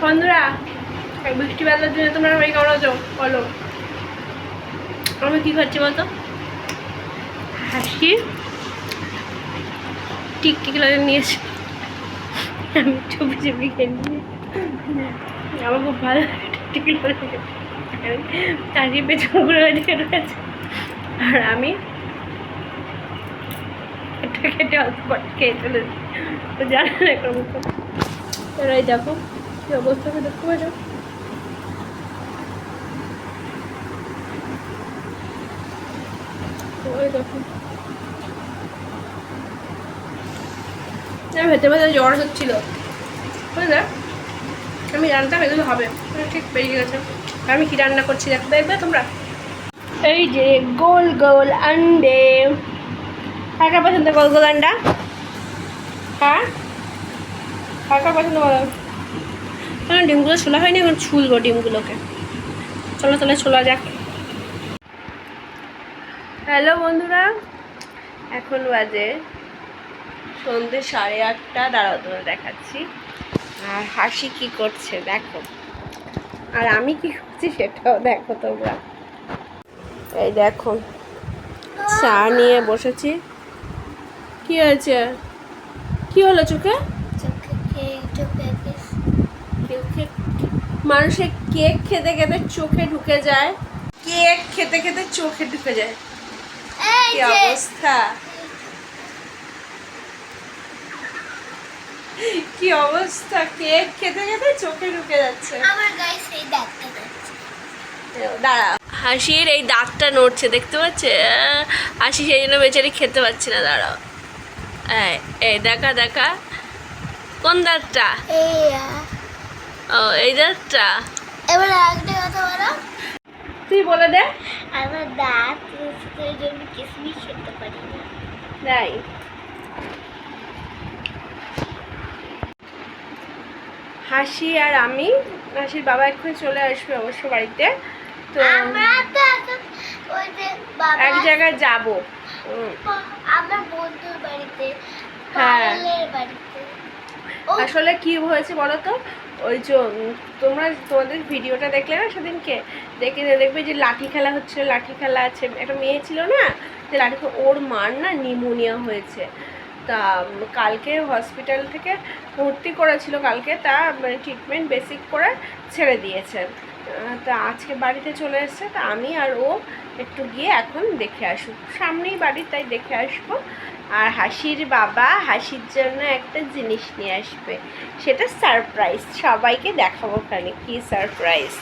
বন্ধুরা, বৃষ্টি বাদলার জন্য তোমরা সবাই কেমন আছো বলো। আমি কি খাচ্ছি বলতো? হাসি টিকটিকি লাগে নিয়েছি, আমি চুপি চুপি খেয়ে নিয়ে আমার খুব ভালো লাগে টিকটিকি লাগে। হাসি পেছন ঘুরে রয়েছে, আর আমি এটা খেটে অল্প করে খেয়ে চলেছি। তো জানে না একটা মতো এরাই দেখো কি অবস্থাকে দেখতে পাচ্ছ। ওই দেখো ভেতরে ভেতরে জ্বর হচ্ছিল, বুঝলে? আমি জানতাম এগুলো হবে, ঠিক বেরিয়ে গেছে। আমি কি রান্না করছি দেখবে তোমরা। এই যে গোল গোল আন্ডে, কার পছন্দ গোল গোল আন্ডা? হ্যাঁ, কার পছন্দ বলো। ডিমগুলো ছোলা হয়নি, এখন ছুলবো ডিমগুলোকে। চলো তাহলে ছোলা যাক। হ্যালো বন্ধুরা, এখন বাজে সন্ধ্যে 8:30। দাঁড়াও তোমার দেখাচ্ছি। আর হাসি কি করছে দেখো, আর আমি কি করছি সেটাও দেখো তোমরা। এই দেখো চা নিয়ে বসেছি। কি হয়েছে? কি হলো চোখে? মানুষের কেক খেতে খেতে চোখে ঢুকে যায়, কেক খেতে খেতে চোখে ঢুকে যায়, কি অবস্থা, কি অবস্থা! কেক খেতে খেতে চোখে ঢুকে যাচ্ছে। দাঁড়া, হাসির এই দাঁতটা নড়ছে দেখতে পাচ্ছে, হাসি সেই জন্য বেচারি খেতে পাচ্ছে না। দাঁড়াও, এই দেখা দেখা, কোন দাঁতটা? ও এই দাঁতটা। এবার একটা কথা বলো, তুই বলে দে। আমার দাঁত মুখের জন্য কিসমিস খেতে পারি না। তাই হাসি আর আমি, হাসির বাবা এক্ষুনি চলে আসবে অবশ্য বাড়িতে, তো আমরা তো এখন ওই যে বাবা এক জায়গায় যাব, আমার বন্ধুর বাড়িতে, হ্যাঁ। পায়েলের বাড়িতে। আসলে কি হয়েছে বলো তো, ওই যে তোমরা তোমাদের ভিডিওটা দেখলে না সেদিনকে, দেখবে যে লাঠি খেলা হচ্ছিল, লাঠি খেলা আছে, একটা মেয়ে ছিল না যে লাঠি, ওর মার না নিউমোনিয়া হয়েছে। তা কালকে হসপিটাল থেকে ভর্তি করেছিল কালকে, তা মানে ট্রিটমেন্ট বেসিক করে ছেড়ে দিয়েছে। তা আজকে বাড়িতে চলে এসেছে, তা আমি আর ও একটু গিয়ে এখন দেখে আসবো, সামনেই বাড়ি তাই দেখে আসবো। আর হাসির বাবা হাসির জন্য একটা জিনিস নিয়ে আসবে, সেটা সারপ্রাইজ, সবাইকে দেখাবো ওখানে কি সারপ্রাইজ।